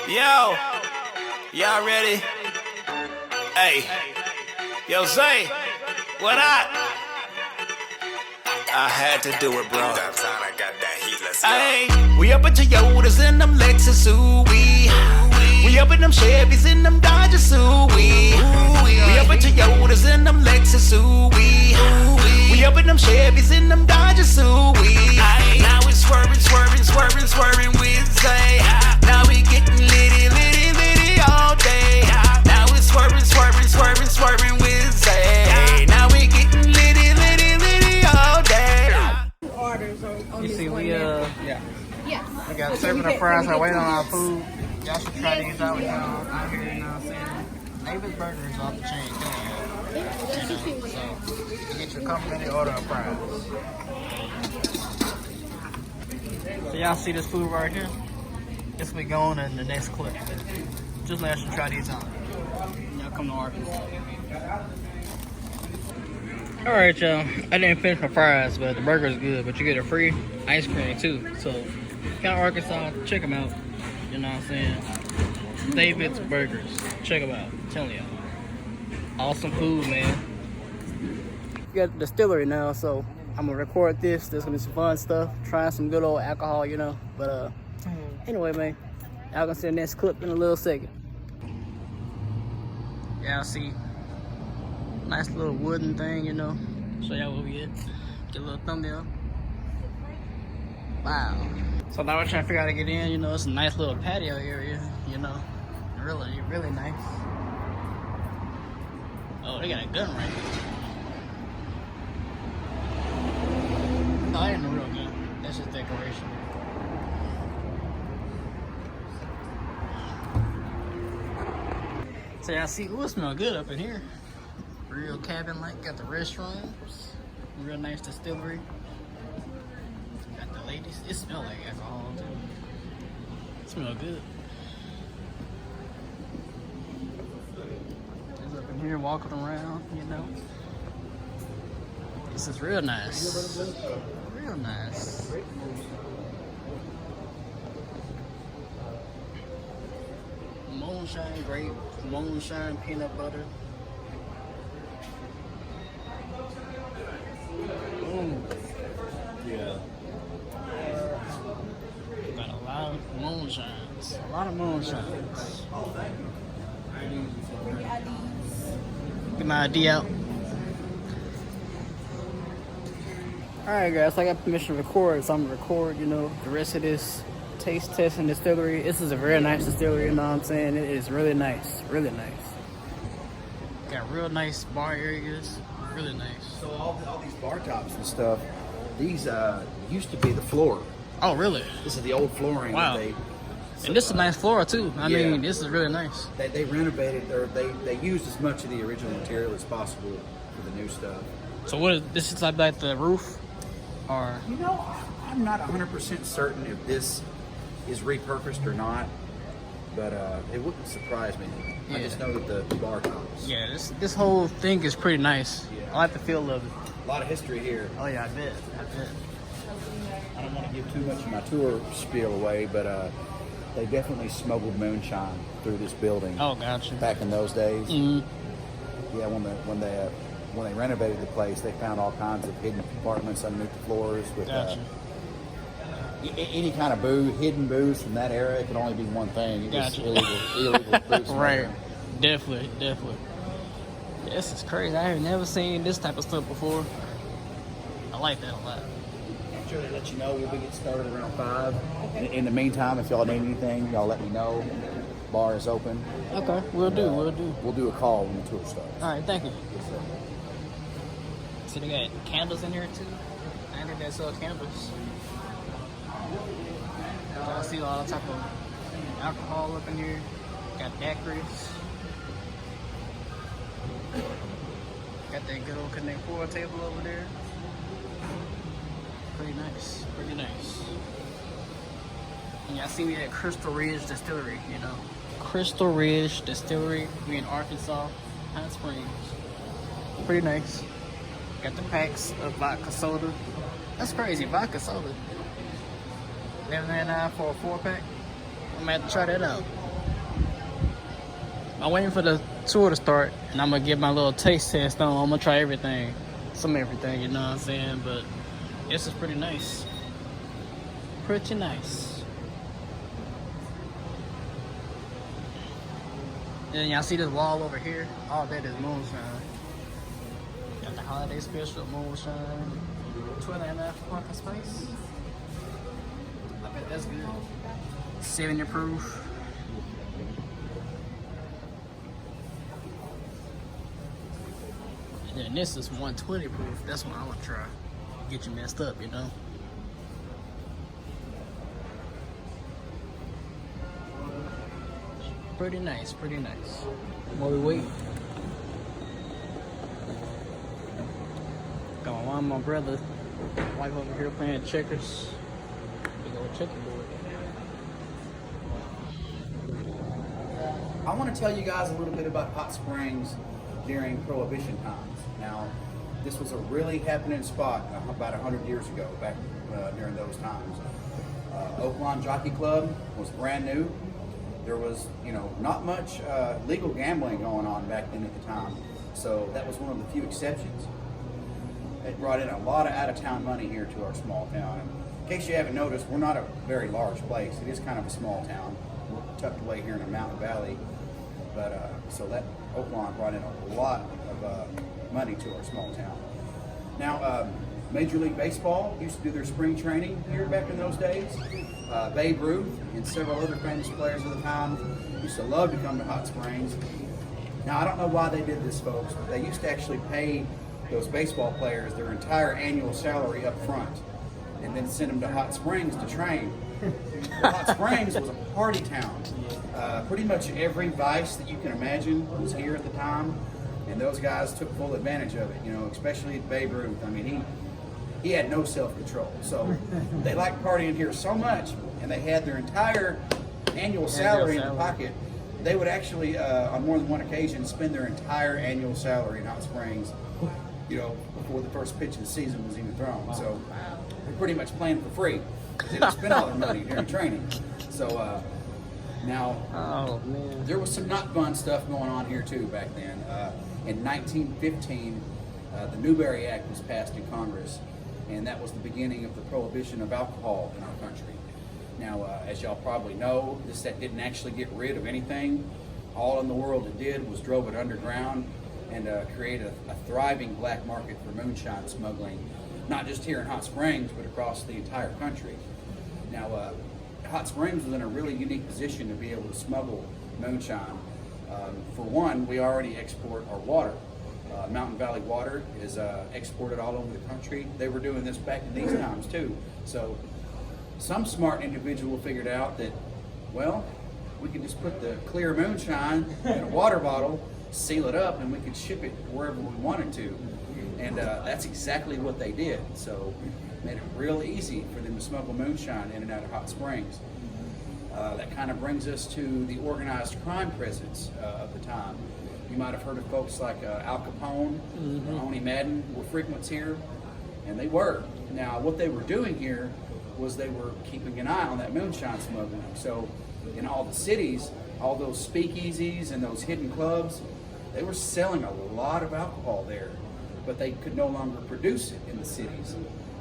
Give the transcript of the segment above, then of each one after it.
Yo, y'all ready? Hey, yo, Zay, what up? I had to do it, bro. That time I got that heat, let's go. Hey, we up at Toyotas in them Lexus, ooh wee. We up in them Chevys in them Dodgers, ooh wee. We up at Toyotas in them Lexus, ooh wee. We up in them Chevys in them Dodgers, ooh wee. Now we swerving, swerving, swerving, swerving with Zay. Now we getting litty, litty, litty all day. Now we swerving, swerving, swerving, swerving with Zay. Now we getting litty, litty, litty all day. Orders on You this see, one we now. yeah, Yes. we got serving the fries. I wait on our food. Y'all should try these out with y'all out here. You know what I'm saying? David's Burger is off the chain. So you get your complimentary order of fries. So y'all see this food right here? This will be going in the next clip. Just let you try these out. Y'all come to Arkansas. Alright, y'all. I didn't finish my fries, but the burger is good. But you get a free ice cream too. So if you're in Arkansas, check them out. You know what I'm saying? David's Burgers. Check them out. I'm telling y'all. Awesome food, man. We got the distillery now, so I'm gonna record this. There's gonna be some fun stuff. Trying some good old alcohol, you know. But anyway, man, y'all gonna see the next clip in a little second. Y'all see, nice little wooden thing, you know. Show y'all what we get. Get a little thumbnail. Wow. So now we're trying to figure out how to get in. You know, it's a nice little patio area. You know, really, really nice. Oh, they got a gun right there. No, that ain't a real gun. That's just decoration. So y'all see, ooh, it smells good up in here. Real cabin like, got the restrooms. Real nice distillery. Got the ladies. It smells like alcohol too. It smells good. Just up in here walking around, you know. This is real nice. Real nice. Moonshine grape, moonshine peanut butter. Yeah. Got a lot of moonshines. A lot of moonshines. Get my ID out. Alright guys, so I got permission to record, so I'm gonna record, you know, the rest of this taste testing distillery. This is a very nice distillery, you know what I'm saying? It is really nice, really nice. Got real nice bar areas, really nice. So all these bar tops and stuff, these used to be the floor. Oh really? This is the old flooring. Wow. That And this is a nice floor too. I Yeah. mean, this is really nice. they renovated, or they used as much of the original material as possible for the new stuff. So what is this? Is like the roof? Or You know, I'm not 100% certain if this is repurposed or not, but it wouldn't surprise me. I Yeah. just know that the bar tops. yeah, this whole thing is pretty nice. Yeah. I like the feel of it. A lot of history here. Oh yeah, I bet. I don't want to give too much of my tour spiel away, but they definitely smuggled moonshine through this building. Oh, gotcha. Back in those days. Mm-hmm. Yeah, when they renovated the place, they found all kinds of hidden compartments underneath the floors with Gotcha. Any kind of booze, hidden booze from that era. It could only be one thing. It was Gotcha. illegal booze. Right. Definitely. Yeah, this is crazy. I have never seen this type of stuff before. I like that a lot. I'm sure they let you know. We'll be getting started around 5. In the meantime, if y'all need anything, y'all let me know. Bar is open. Okay, we'll do. We'll do a call when the tour starts. All right, thank you. See, they got candles in here too. I think they sell candles. I see all type of alcohol up in here. Got daiquiris. Got that good old Connect 4 table over there. Pretty nice, pretty nice. And y'all see me at Crystal Ridge Distillery, you know. Crystal Ridge Distillery. We in Arkansas, Hot Springs. Pretty nice. Got the packs of vodka soda. That's crazy, vodka soda. $11.99 for a 4-pack. I'm gonna have to try that out. I'm waiting for the tour to start, and I'm gonna give my little taste test on. I'm gonna try everything, some everything, you know what I'm saying? But this is pretty nice. Pretty nice. And y'all see this wall over here? All that is moonshine. Got the holiday special moonshine. 12.5 parking space. I bet that's good. 70 proof. And then this is 120 proof. That's what I want to try. Get you messed up, you know? Pretty nice, pretty nice. While we wait. Got my mom, my brother, wife over here playing checkers. Big old checkerboard. I want to tell you guys a little bit about hot springs during Prohibition times. Now, this was a really happening spot about 100 years ago, back during those times. Oaklawn Jockey Club was brand new. There was, not much legal gambling going on back then at the time, so that was one of the few exceptions. It brought in a lot of out-of-town money here to our small town. And in case you haven't noticed, we're not a very large place. It is kind of a small town. We're tucked away here in a mountain valley, but so that Oaklawn brought in a lot of money to our small town. Now, Major League Baseball used to do their spring training here back in those days. Babe Ruth and several other famous players of the time used to love to come to Hot Springs. Now, I don't know why they did this, folks, but they used to actually pay those baseball players their entire annual salary up front and then send them to Hot Springs to train. Well, Hot Springs was a party town. Pretty much every vice that you can imagine was here at the time, and those guys took full advantage of it, especially Babe Ruth. I mean, he had no self-control. So they liked partying here so much, and they had their entire annual salary in the pocket. They would actually, on more than one occasion, spend their entire annual salary in Hot Springs, before the first pitch of the season was even thrown. So they're pretty much playing for free. They didn't spend all their money during training. So now, there was some not fun stuff going on here too back then. In 1915, the Newberry Act was passed in Congress, and that was the beginning of the prohibition of alcohol in our country. Now, as y'all probably know, this act didn't actually get rid of anything. All in the world it did was drove it underground and create a thriving black market for moonshine smuggling, not just here in Hot Springs, but across the entire country. Now, Hot Springs was in a really unique position to be able to smuggle moonshine. For one, we already export our water. Mountain Valley water is exported all over the country. They were doing this back in these times too. So some smart individual figured out that, well, we could just put the clear moonshine in a water bottle, seal it up, and we could ship it wherever we wanted to. And that's exactly what they did. So it made it real easy for them to smuggle moonshine in and out of Hot Springs. That kind of brings us to the organized crime presence of the time. You might have heard of folks like Al Capone, Oni Madden were frequents here, and they were. Now, what they were doing here was they were keeping an eye on that moonshine smuggling. So in all the cities, all those speakeasies and those hidden clubs, they were selling a lot of alcohol there, but they could no longer produce it in the cities.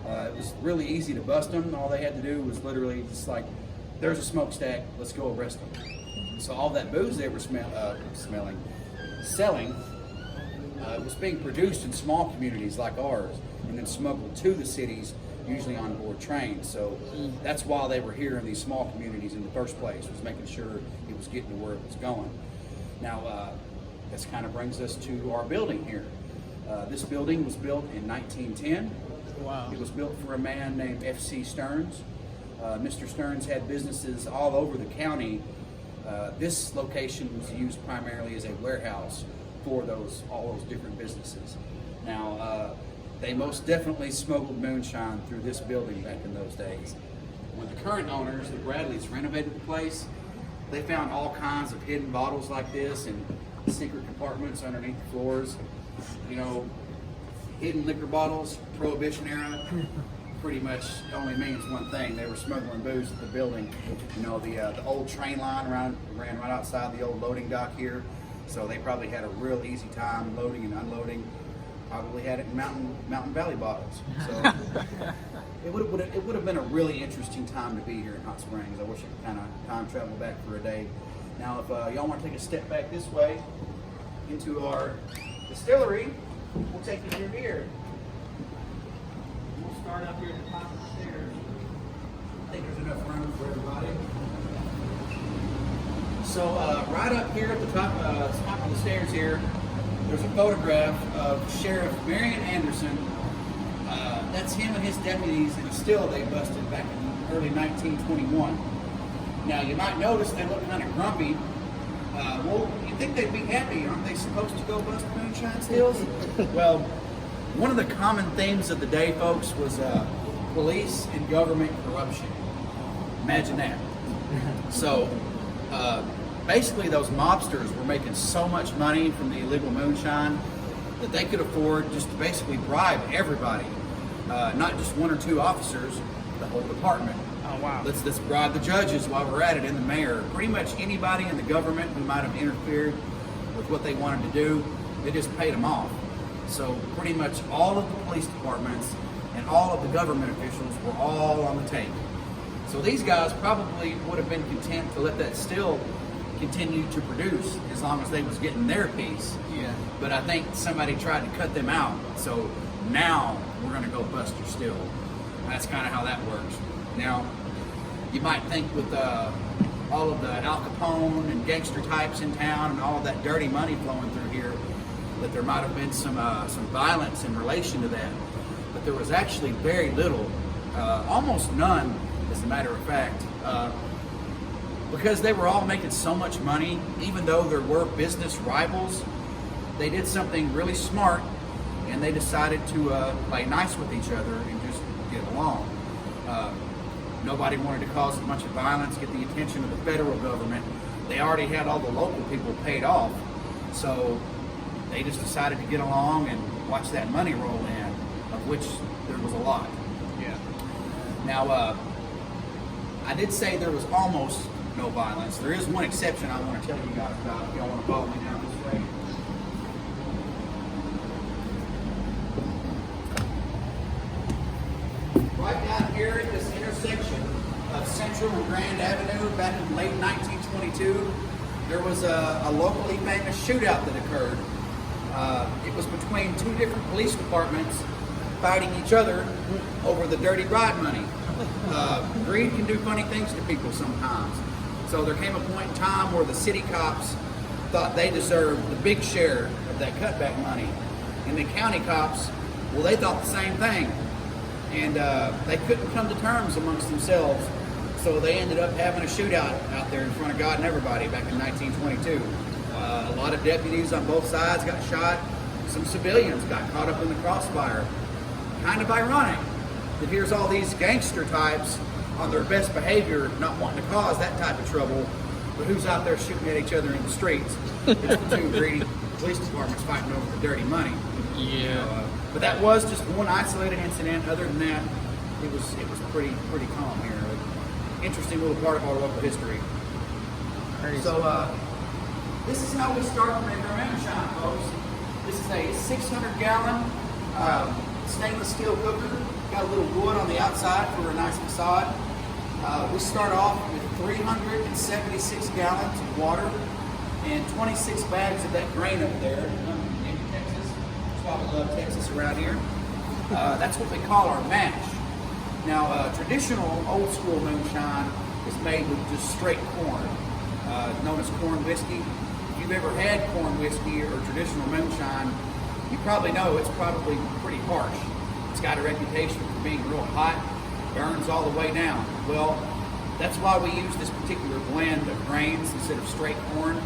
It was really easy to bust them. All they had to do was literally just like, there's a smokestack, let's go arrest them. So all that booze they were selling was being produced in small communities like ours and then smuggled to the cities, usually on board trains. So that's why they were here in these small communities in the first place, was making sure it was getting to where it was going. Now, this kind of brings us to our building here. This building was built in 1910. Wow. It was built for a man named F.C. Stearns. Mr. Stearns had businesses all over the county. This location was used primarily as a warehouse for all those different businesses. Now, they most definitely smuggled moonshine through this building back in those days. When the current owners, the Bradleys, renovated the place, they found all kinds of hidden bottles like this in secret compartments underneath the floors. Hidden liquor bottles, Prohibition era, pretty much only means one thing. They were smuggling booze at the building. The old train line ran right outside the old loading dock here. So they probably had a real easy time loading and unloading. Probably had it in Mountain Valley bottles. So it would have been a really interesting time to be here in Hot Springs. I wish I could kind of time travel back for a day. Now, if y'all want to take a step back this way into our distillery, we'll take you through here. We'll start up here at the top of the stairs. I think there's enough room for everybody. So right up here at the top of the stairs here, there's a photograph of Sheriff Marion Anderson. That's him and his deputies in a still they busted back in early 1921. Now you might notice they look kind of grumpy. Well, you'd think they'd be happy. Aren't they supposed to go bust moonshine stills? Well, one of the common themes of the day, folks, was police and government corruption. Imagine that. So basically those mobsters were making so much money from the illegal moonshine that they could afford just to basically bribe everybody, not just one or two officers, the whole department. Oh, wow. Let's bribe the judges while we're at it, and the mayor. Pretty much anybody in the government who might have interfered with what they wanted to do, they just paid them off. So pretty much all of the police departments and all of the government officials were all on the take. So these guys probably would have been content to let that still continue to produce as long as they was getting their piece. Yeah. But I think somebody tried to cut them out. So now we're going to go bust your still. That's kind of how that works. Now, you might think with all of the Al Capone and gangster types in town and all of that dirty money flowing through here, that there might have been some violence in relation to that. But there was actually very little, almost none, as a matter of fact, because they were all making so much money. Even though there were business rivals, they did something really smart, and they decided to play nice with each other and just get along. Nobody wanted to cause a bunch of violence, get the attention of the federal government. They already had all the local people paid off, so they just decided to get along and watch that money roll in, of which there was a lot. Yeah. Now, I did say there was almost no violence. There is one exception I want to tell you guys about if y'all want to follow me down this way. Right down here at this intersection of Central and Grand Avenue back in late 1922, there was a locally famous shootout that occurred. It was between two different police departments fighting each other over the dirty bribe money. Greed can do funny things to people sometimes. So there came a point in time where the city cops thought they deserved the big share of that cutback money. And the county cops, well, they thought the same thing. And they couldn't come to terms amongst themselves. So they ended up having a shootout out there in front of God and everybody back in 1922. A lot of deputies on both sides got shot. Some civilians got caught up in the crossfire. Kind of ironic that here's all these gangster types on their best behavior, not wanting to cause that type of trouble, but who's out there shooting at each other in the streets? It's the two greedy police departments fighting over the dirty money. Yeah. But that was just one isolated incident. Other than that, it was pretty calm here. Interesting little part of our local history. Crazy. So this is how we start to make our moonshine, folks. This is a 600-gallon stainless steel cooker. Got a little wood on the outside for a nice facade. We start off with 376 gallons of water and 26 bags of that grain up there in Texas. That's why we love Texas around here. That's what we call our mash. Now, traditional old school moonshine is made with just straight corn, known as corn whiskey. If you've ever had corn whiskey or traditional moonshine, you probably know it's probably pretty harsh. It's got a reputation for being real hot, burns all the way down. Well, that's why we use this particular blend of grains instead of straight corn.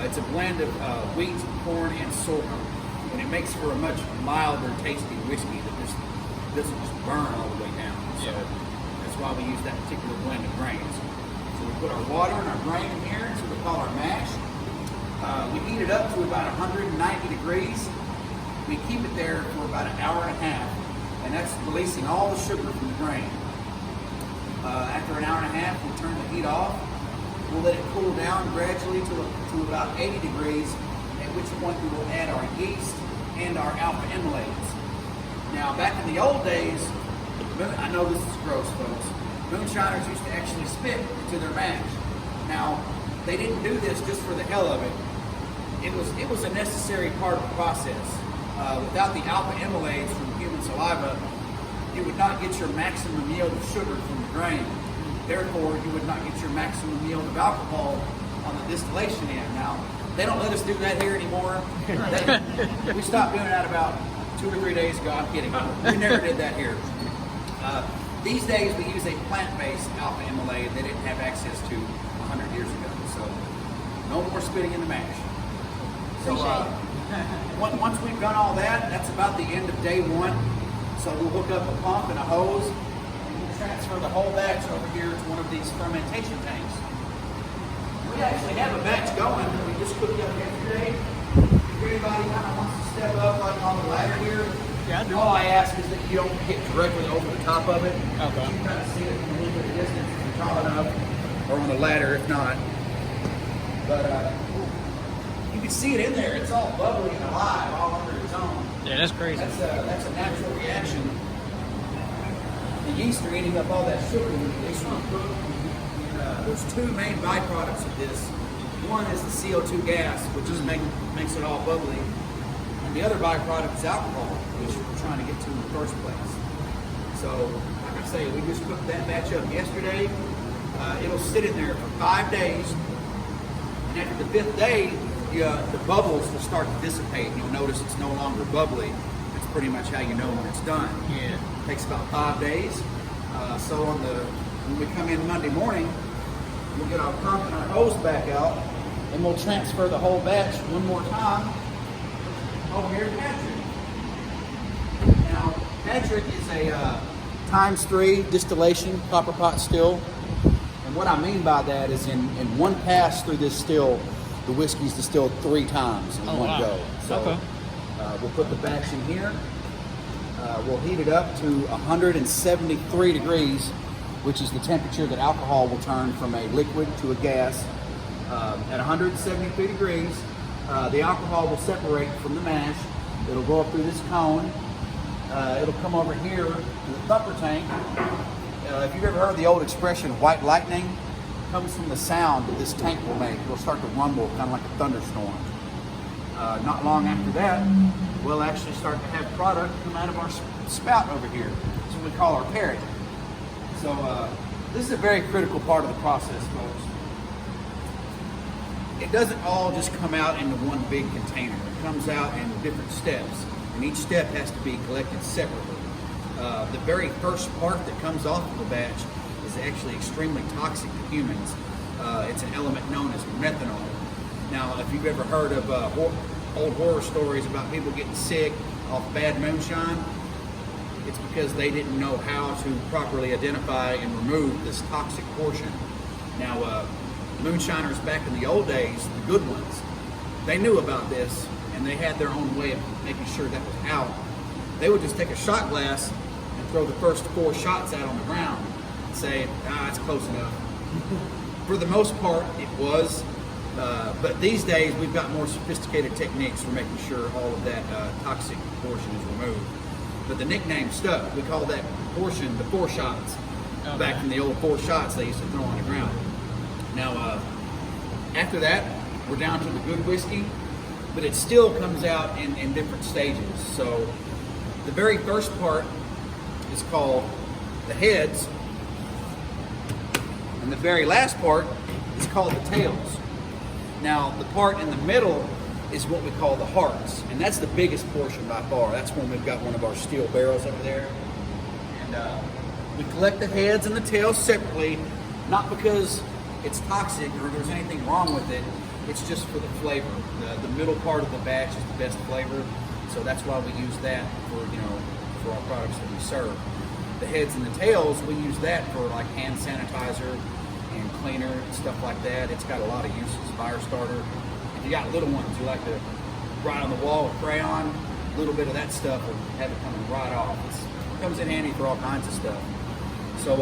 It's a blend of wheat, corn, and sorghum, and it makes for a much milder tasting whiskey that just doesn't just burn all the way down. So that's why we use that particular blend of grains. So we put our water and our grain in here. That's what we call our mash. We heat it up to about 190 degrees. We keep it there for about an hour and a half, and that's releasing all the sugar from the grain. After an hour and a half, we turn the heat off. We'll let it cool down gradually to about 80 degrees, at which point we will add our yeast and our alpha amylase. Now, back in the old days, I know this is gross, folks, moonshiners used to actually spit into their mash. Now, they didn't do this just for the hell of it. It was a necessary part of the process. Without the alpha amylase from human saliva, you would not get your maximum yield of sugar from the grain. Therefore, you would not get your maximum yield of alcohol on the distillation end. Now, they don't let us do that here anymore. We stopped doing that about 2 or 3 days ago. I'm kidding. We never did that here. These days, we use a plant-based alpha amylase they didn't have access to 100 years ago. So, no more spitting in the mash. So, once we've done all that, that's about the end of day one. So we'll hook up a pump and a hose, and we'll transfer the whole batch over here to one of these fermentation tanks. We actually have a batch going that we just cooked up yesterday. If anybody kind of wants to step up like on the ladder here, all I ask is that you don't hit directly over the top of it. Okay. You kind of see it from a little bit of distance if you're tall enough, or on the ladder if not. But you can see it in there. It's all bubbly and alive, all under its own. Yeah, that's crazy. That's a natural reaction. The yeast are eating up all that sugar when they start cooking. There's two main byproducts of this. One is the CO2 gas, which just makes it all bubbly. And the other byproduct is alcohol, which we're trying to get to in the first place. So, like I say, we just cooked that batch up yesterday. It'll sit in there for 5 days. And after the 5th day, the bubbles will start to dissipate. You'll notice it's no longer bubbly. That's pretty much how you know when it's done. Yeah. It takes about 5 days. So when we come in Monday morning, we'll get our pump and our hose back out, and we'll transfer the whole batch one more time over here to Patrick. Now, Patrick is a ×3 distillation copper pot still. And what I mean by that is in one pass through this still, the whiskey's distilled 3 times in one go. So we'll put the batch in here. We'll heat it up to 173 degrees, which is the temperature that alcohol will turn from a liquid to a gas. At 173 degrees, the alcohol will separate from the mash. It'll go up through this cone. It'll come over here to the thumper tank. If you've ever heard the old expression, white lightning, comes from the sound that this tank will make. It'll start to rumble, kind of like a thunderstorm. Not long after that, we'll actually start to have product come out of our spout over here. That's what we call our parrot. So this is a very critical part of the process, folks. It doesn't all just come out into one big container. It comes out in different steps, and each step has to be collected separately. The very first part that comes off of the batch is actually extremely toxic to humans. It's an element known as methanol. Now, if you've ever heard of old horror stories about people getting sick off bad moonshine, it's because they didn't know how to properly identify and remove this toxic portion. Now, moonshiners back in the old days, the good ones, they knew about this, and they had their own way of making sure that was out. They would just take a shot glass and throw the first 4 shots out on the ground and say, it's close enough. For the most part, it was, but these days we've got more sophisticated techniques for making sure all of that toxic portion is removed. But the nickname stuck. We call that portion the 4 shots. Okay. Back in the old 4 shots they used to throw on the ground. Now, after that, we're down to the good whiskey, but it still comes out in different stages. So the very first part is called the heads, and the very last part is called the tails. Now, the part in the middle is what we call the hearts, and that's the biggest portion by far. That's when we've got one of our steel barrels over there. And we collect the heads and the tails separately, not because it's toxic or there's anything wrong with it. It's just for the flavor. The middle part of the batch is the best flavor, so that's why we use that for our products that we serve. The heads and the tails, we use that for like hand sanitizer and cleaner and stuff like that. It's got a lot of uses, fire starter. If you got little ones you like to write on the wall with crayon, a little bit of that stuff will have it come right off. It comes in handy for all kinds of stuff. So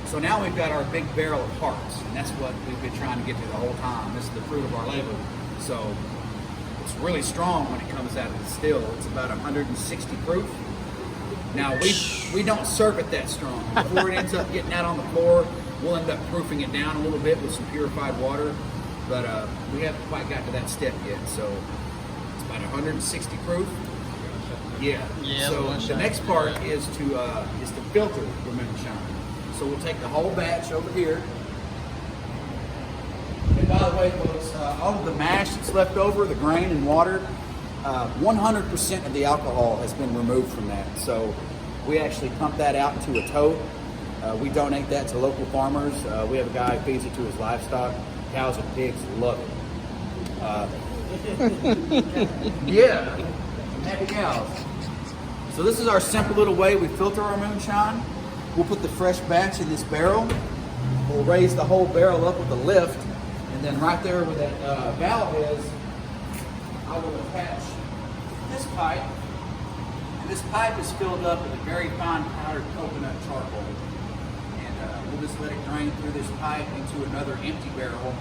So now we've got our big barrel of hearts, and that's what we've been trying to get to the whole time. This is the fruit of our labor. So it's really strong when it comes out of the still. It's about 160 proof. Now we don't serve it that strong. Before it ends up getting out on the floor, we'll end up proofing it down a little bit with some purified water, but we haven't quite got to that step yet. So it's about 160 proof. Yeah. So the next part is to filter the moonshine. So we'll take the whole batch over here. And by the way, folks, all of the mash that's left over, the grain and water, 100% of the alcohol has been removed from that. So we actually pump that out into a tote. We donate that to local farmers. We have a guy who feeds it to his livestock. Cows and pigs love it. Yeah, happy cows. So this is our simple little way we filter our moonshine. We'll put the fresh batch in this barrel. We'll raise the whole barrel up with a lift, and then right there where that valve is, I will attach this pipe. And this pipe is filled up with a very fine powdered coconut charcoal. And we'll just let it drain through this pipe into another empty barrel.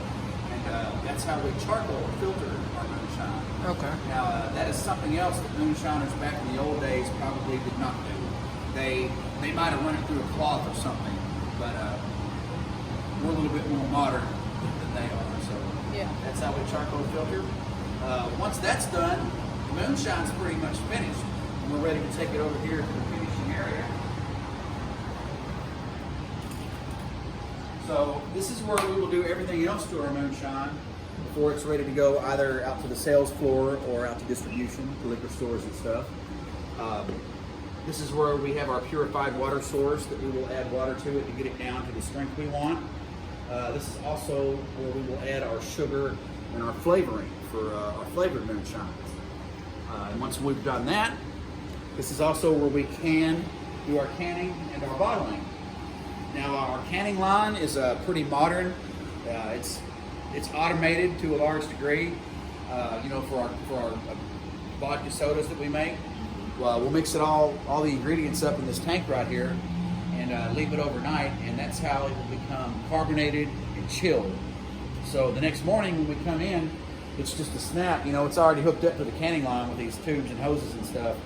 And that's how we charcoal filter our moonshine. Okay. Now, that is something else that moonshiners back in the old days probably did not do. They might have run it through a cloth or something, but we're a little bit more modern than they are. So Yeah. that's how we charcoal filter. Once that's done, the moonshine's pretty much finished. And we're ready to take it over here to the finishing area. So this is where we will do everything else to our moonshine before it's ready to go either out to the sales floor or out to distribution to liquor stores and stuff. This is where we have our purified water source that we will add water to it to get it down to the strength we want. This is also where we will add our sugar and our flavoring for our flavored moonshines. And once we've done that, this is also where we can do our canning and our bottling. Now our canning line is pretty modern. It's automated to a large degree. You know, for our vodka sodas that we make. We'll mix it all the ingredients up in this tank right here and leave it overnight, and that's how it will become carbonated and chilled. So the next morning when we come in, it's just a snap. You know, it's already hooked up to the canning line with these tubes and hoses and stuff.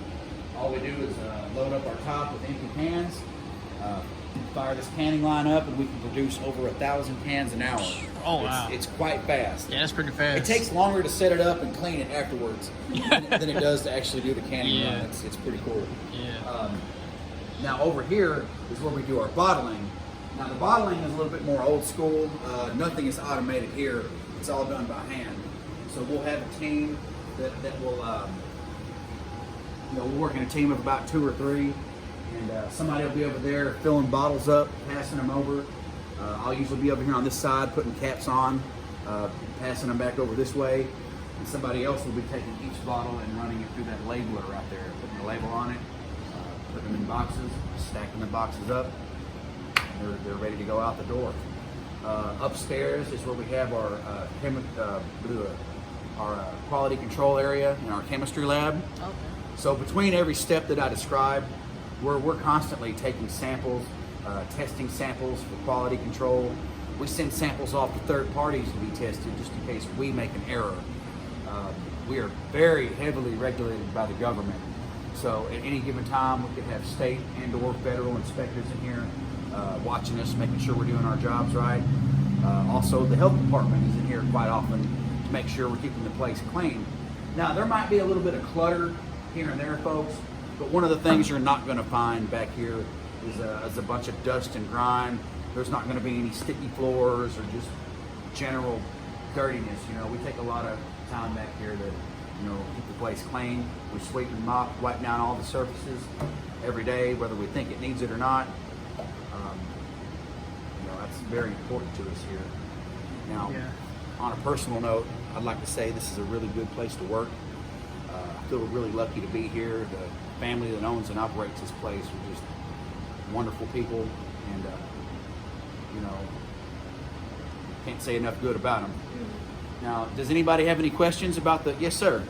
All we do is load up our top with empty cans, fire this canning line up, and we can produce over 1,000 cans an hour. Oh, wow. It's quite fast. Yeah, that's pretty fast. It takes longer to set it up and clean it afterwards than it does to actually do the canning run. It's pretty cool. Yeah. Now over here is where we do our bottling. Now the bottling is a little bit more old school. Nothing is automated here. It's all done by hand. So we'll have a team that will, you know, we'll work in a team of about 2 or 3, and somebody will be over there filling bottles up, passing them over. I'll usually be over here on this side, putting caps on, passing them back over this way, and somebody else will be taking each bottle and running it through that labeler right there, putting the label on it, putting them in boxes, stacking the boxes up, and they're ready to go out the door. Upstairs is where we have our quality control area and our chemistry lab. Okay. So between every step that I described, we're constantly taking samples, testing samples for quality control. We send samples off to third parties to be tested just in case we make an error. We are very heavily regulated by the government. So at any given time, we could have state and or federal inspectors in here watching us, making sure we're doing our jobs right. Also, the health department is in here quite often to make sure we're keeping the place clean. Now, there might be a little bit of clutter here and there, folks, but one of the things you're not going to find back here is a bunch of dust and grime. There's not going to be any sticky floors or just general dirtiness. You know, we take a lot of time back here to, you know, keep the place clean. We sweep and mop, wipe down all the surfaces every day, whether we think it needs it or not. You know, that's very important to us here. Now, on a personal note, I'd like to say this is a really good place to work. I feel really lucky to be here. The family that owns and operates this place are just wonderful people, and you know, can't say enough good about them. Now, does anybody have any questions about the? Yes, sir.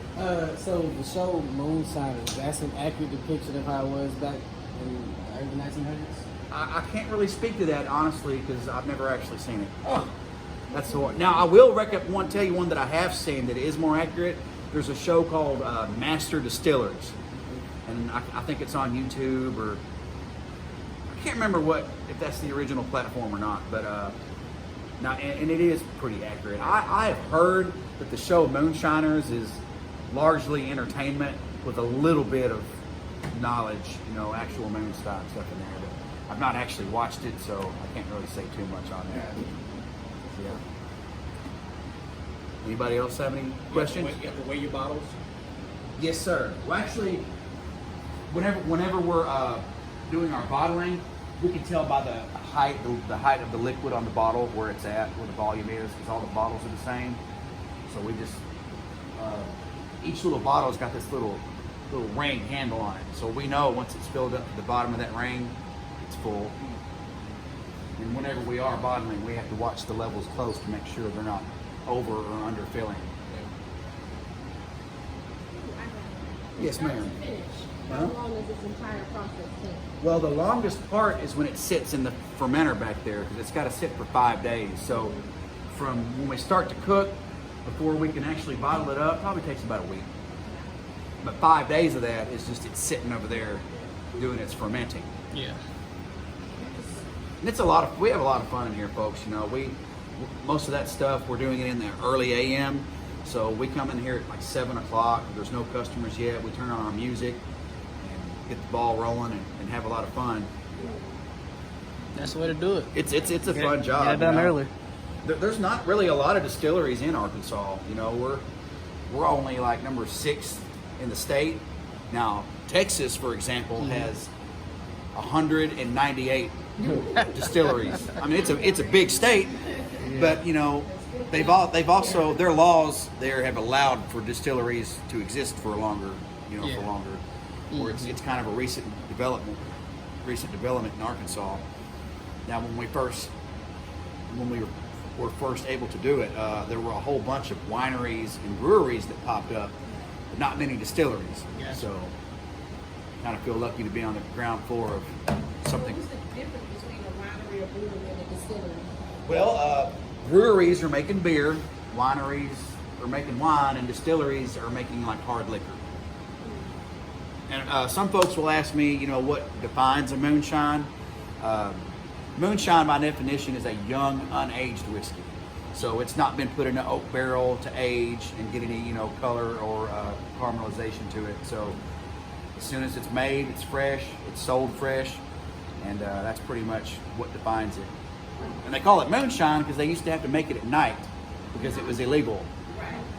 So the show Moonshine, is that an accurate depiction of how it was back in the early 1900s? I can't really speak to that honestly because I've never actually seen it. Oh, that's the one. Now I will tell you one that I have seen that is more accurate. There's a show called Master Distillers, and I think it's on YouTube, or I can't remember if that's the original platform or not. But now and it is pretty accurate. I have heard that the show Moonshiners is largely entertainment with a little bit of knowledge, actual moonshine stuff in there. But I've not actually watched it, so I can't really say too much on that. Yeah. Anybody else have any questions? You have to weigh your bottles? Yes, sir. Well, actually, whenever we're doing our bottling, we can tell by the height of the liquid on the bottle where it's at, where the volume is, because all the bottles are the same. So we just each little bottle's got this little ring handle on it, so we know once it's filled up to the bottom of that ring, it's full. And whenever we are bottling, we have to watch the levels close to make sure they're not over or under filling. Yes, ma'am. How long does this entire process take? Well, the longest part is when it sits in the fermenter back there, because it's got to sit for 5 days. So from when we start to cook, before we can actually bottle it up, probably takes about a week. But 5 days of that is just it's sitting over there doing its fermenting. Yeah. And it's we have a lot of fun in here, folks. Most of that stuff we're doing it in the early AM. So we come in here at like 7 o'clock. There's no customers yet. We turn on our music and get the ball rolling and have a lot of fun. That's the way to do it. It's a fun job. Yeah, done early. There's not really a lot of distilleries in Arkansas. We're only like number 6 in the state. Now Texas, for example, has 198 distilleries. I mean, it's a big state, but they've also their laws there have allowed for distilleries to exist for longer, for longer. Where it's kind of a recent development in Arkansas. Now, when we were first able to do it, there were a whole bunch of wineries and breweries that popped up, but not many distilleries. Yeah. So, kind of feel lucky to be on the ground floor of something. What's the difference between a winery, a brewery, and a distillery? Well, breweries are making beer, wineries are making wine, and distilleries are making like hard liquor. And some folks will ask me, what defines a moonshine? Moonshine, by definition, is a young, unaged whiskey. So it's not been put in an oak barrel to age and get any, color or caramelization to it. So as soon as it's made, it's fresh, it's sold fresh, and that's pretty much what defines it. And they call it moonshine because they used to have to make it at night because it was illegal.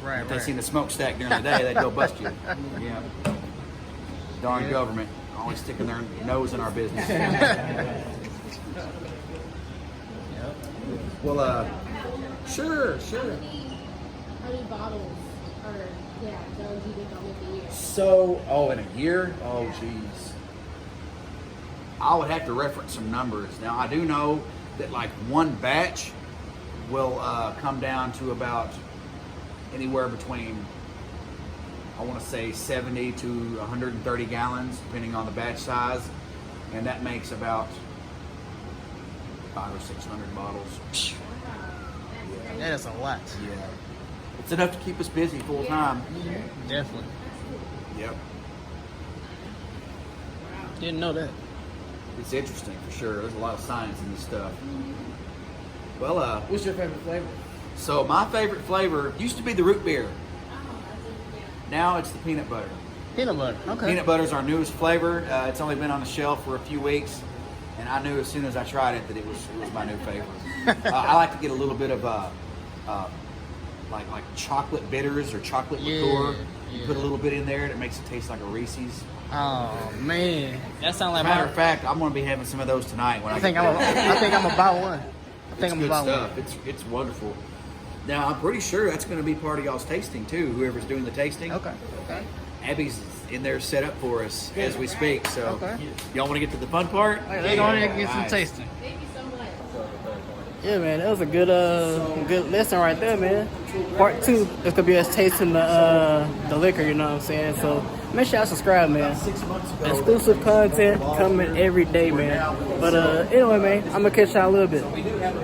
Right. If they seen the smokestack during the day, they'd go bust you. Yeah. Darn government, always sticking their nose in our business. Well, sure. How many bottles are done do you think I'll make a year? So, in a year? Oh, geez. I would have to reference some numbers. Now, I do know that like one batch will come down to about anywhere between, I want to say 70 to 130 gallons, depending on the batch size. And that makes about 500 or 600 bottles. That is a lot. Yeah. It's enough to keep us busy full time. Definitely. Yep. Didn't know that. It's interesting for sure. There's a lot of science in this stuff. Well, What's your favorite flavor? so my favorite flavor used to be the root beer. Now it's the peanut butter. Peanut butter. Okay. Peanut butter is our newest flavor. It's only been on the shelf for a few weeks, and I knew as soon as I tried it that it was my new favorite. I like to get a little bit of like chocolate bitters or chocolate liqueur. You put a little bit in there, and it makes it taste like a Reese's. Oh man, that sounds like Matter of fact, I'm going to be having some of those tonight. When I think get I'm back. about one. I think It's I'm good about stuff. one. It's wonderful. Now I'm pretty sure that's going to be part of y'all's tasting too. Whoever's doing the tasting. Okay. Abby's in there set up for us as we speak. So Okay. y'all want to get to the fun part? They're going to get some Alright. tasting. Thank you so much. Yeah, man, that was a good good lesson right there, man. Part 2 is gonna be us tasting the liquor, you know what I'm saying? So make sure y'all subscribe, man. Exclusive content coming every day, man. But anyway, man, I'm gonna catch y'all a little bit.